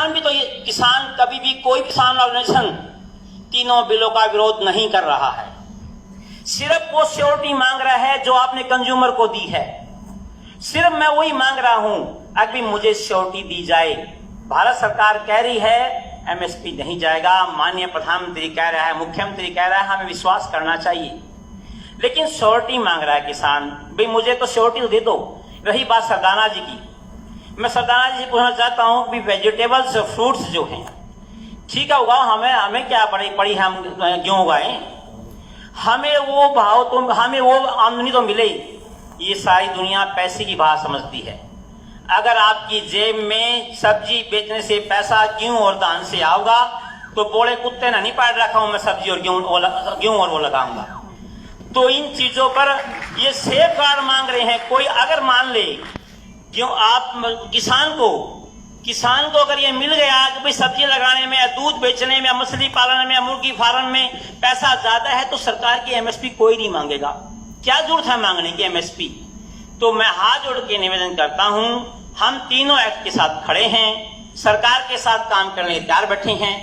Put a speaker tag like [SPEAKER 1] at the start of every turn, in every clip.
[SPEAKER 1] किसान भी तो ये किसान कभी भी कोई किसान ऑर्गेनाइजेशन तीनों बिलों का विरोध नहीं कर रहा है। सिर्फ वो सिक्योरिटी मांग रहा है जो आपने कंज्यूमर को दी है। सिर्फ मैं वही मांग रहा हूं, अभी मुझे सिक्योरिटी दी जाए। भारत सरकार कह रही है एमएसपी नहीं जाएगा, माननीय प्रधानमंत्री कह रहा है, मुख्यमंत्री कह रहा है, हमें विश्वास करना चाहिए, लेकिन सिक्योरिटी मांग रहा है किसान। भाई मुझे तो सिक्योरिटी दे दो। रही बात सरदाना जी की, मैं सरदाना जी से पूछना चाहता हूं कि वेजिटेबल्स फ्रूट्स जो हैं ठीक है उगाओ, हमें क्या पड़ी हम क्यों उगाएं, हमें वो भाव तो हमें वो आमदनी तो मिले। ये सारी दुनिया पैसे की बात समझती है। अगर आपकी जेब में सब्जी बेचने से पैसा गेहूं और धान से आओगा तो बोले कुत्ते ने नहीं पाल रखा हूं मैं सब्जी और गेहूं और वो लगाऊंगा। तो इन चीजों पर ये सेफ गार्ड मांग रहे हैं। कोई अगर मान ले क्यों आप किसान को अगर ये मिल गया कि भाई सब्जी लगाने में या दूध बेचने में या मछली पालन में या मुर्गी फार्म में पैसा ज्यादा है तो सरकार की एमएसपी कोई नहीं मांगेगा। क्या जरूरत है मांगने की एमएसपी। तो मैं हाथ जोड़ के निवेदन करता हूं, हम तीनों एक्ट के साथ खड़े हैं, सरकार के साथ काम करने के तैयार बैठे हैं।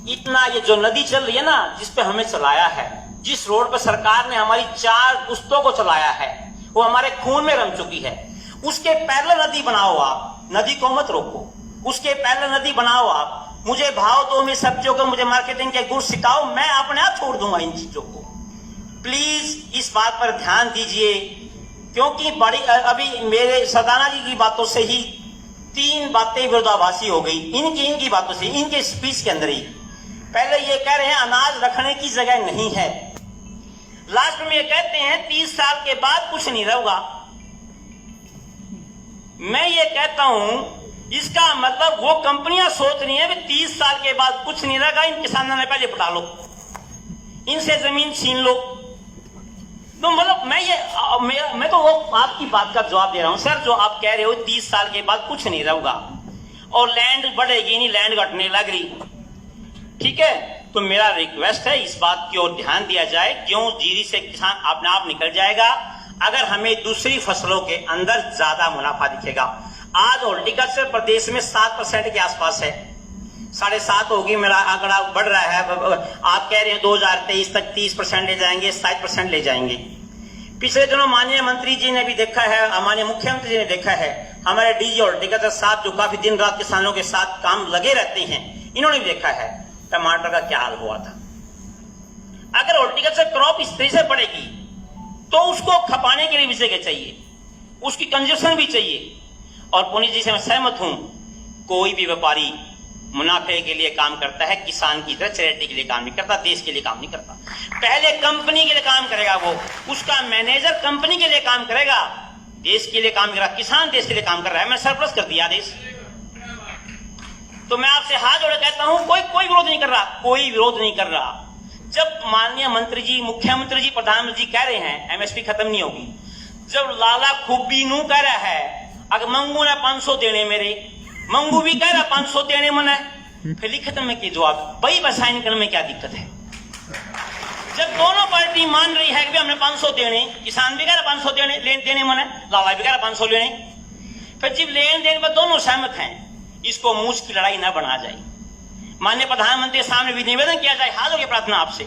[SPEAKER 1] इतना ये जो नदी चल रही है ना, जिस पे हमें चलाया है, जिस रोड पर सरकार ने हमारी 4 पुस्तों को चलाया है, वो हमारे खून में रम चुकी है। उसके पैरेलल नदी बनाओ आप, नदी को मत रोको, उसके पैरेलल नदी बनाओ आप। मुझे भाव दो, मैं सब्जियों को, मुझे मार्केटिंग के गुण सिखाओ, मैं अपने आप छोड़ दूंगा इन चीजों को। प्लीज इस बात पर ध्यान दीजिए, क्योंकि बड़ी अभी मेरे सरदाना जी की बातों से ही 3 बातें विरोधाभासी हो गई। इनकी बातों से, इनके स्पीच के अंदर ही पहले ये कह रहे हैं अनाज रखने की जगह नहीं है, लास्ट में ये कहते हैं 30 साल के बाद कुछ नहीं रहेगा। मैं ये कहता हूं इसका मतलब वो कंपनियां सोच रही हैं कि 30 साल के बाद कुछ नहीं रहेगा, इन किसानों ने पहले पटा लो, इनसे जमीन छीन लो। तो मतलब मैं तो वो आपकी बात का जवाब दे रहा हूं सर, जो आप कह रहे हो 30 साल के बाद कुछ नहीं रहेगा और लैंड बढ़ेगी नहीं, लैंड घटने लग रही, ठीक है। तो मेरा रिक्वेस्ट है इस बात की ओर ध्यान दिया जाए। क्यों जीरी से किसान अपने आप निकल जाएगा अगर हमें दूसरी फसलों के अंदर ज्यादा मुनाफा दिखेगा। आज हॉर्टिकल्चर प्रदेश में 7% के आसपास है, 7.5 होगी, मेरा आंकड़ा बढ़ रहा है। आप कह रहे हैं 2023 तक 30% ले जाएंगे, 60% ले जाएंगे। पिछले दिनों माननीय मंत्री जी ने भी देखा है, माननीय मुख्यमंत्री जी ने देखा है, हमारे डीजी हॉर्टिकल्चर साहब जो काफी दिन रात किसानों के साथ काम लगे रहते हैं, इन्होंने भी देखा है टमाटर का क्या हाल हुआ था। अगर हॉर्टिकल्चर क्रॉप इस तरह से बढ़ेगी तो उसको खपाने के लिए भी जगह चाहिए, उसकी कंजप्शन भी चाहिए। और पुनीत जी से मैं सहमत हूं, कोई भी व्यापारी मुनाफे के लिए काम करता है, किसान की तरह चैरिटी के लिए काम नहीं करता, देश के लिए काम नहीं करता। पहले कंपनी के लिए काम करेगा, वो उसका मैनेजर कंपनी के लिए काम करेगा, देश के लिए काम करेगा। किसान देश के लिए काम कर रहा है, मैंने सरप्लस कर दिया देश। तो मैं आपसे हाथ जोड़े कहता हूं, कोई विरोध नहीं कर रहा, कोई विरोध नहीं कर रहा। जब माननीय मंत्री जी, मुख्यमंत्री जी, प्रधानमंत्री जी कह रहे हैं एमएसपी खत्म नहीं होगी, जब लाला खूबी नू कह रहा है अगर मंगू ने 500 देने, मेरे मंगू भी कह रहा 500 देने मन है, फिर लिखत में के जवाब वही बसाइन करने में क्या दिक्कत है। जब दोनों पार्टी मान रही है कि हमने 500 देने, किसान भी कह रहा 500 देने मन है, लाला भी कह रहा 500 लेने, फिर जब लेन देन पर दोनों सहमत हैं, इसको मूछ की लड़ाई न बना जाए। माननीय प्रधानमंत्री सामने भी निवेदन किया जाए, हाथ जोड़ के प्रार्थना आपसे,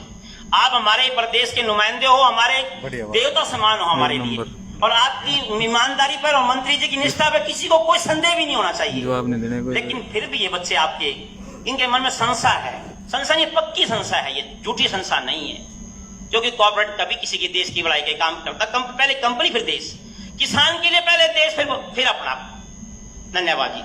[SPEAKER 1] आप हमारे प्रदेश के नुमाइंदे हो, हमारे देवता समान हो हमारे लिए, और आपकी ईमानदारी पर और मंत्री जी की निष्ठा पर किसी को कोई संदेह भी नहीं होना चाहिए। लेकिन फिर भी ये बच्चे आपके, इनके मन में संशय है, संशय ये पक्की संशय है, ये झूठी संशय नहीं है, क्योंकि कॉर्पोरेट कभी किसी के देश की भलाई के काम करता, पहले कंपनी फिर देश, किसान के लिए पहले देश फिर अपना। धन्यवाद जी।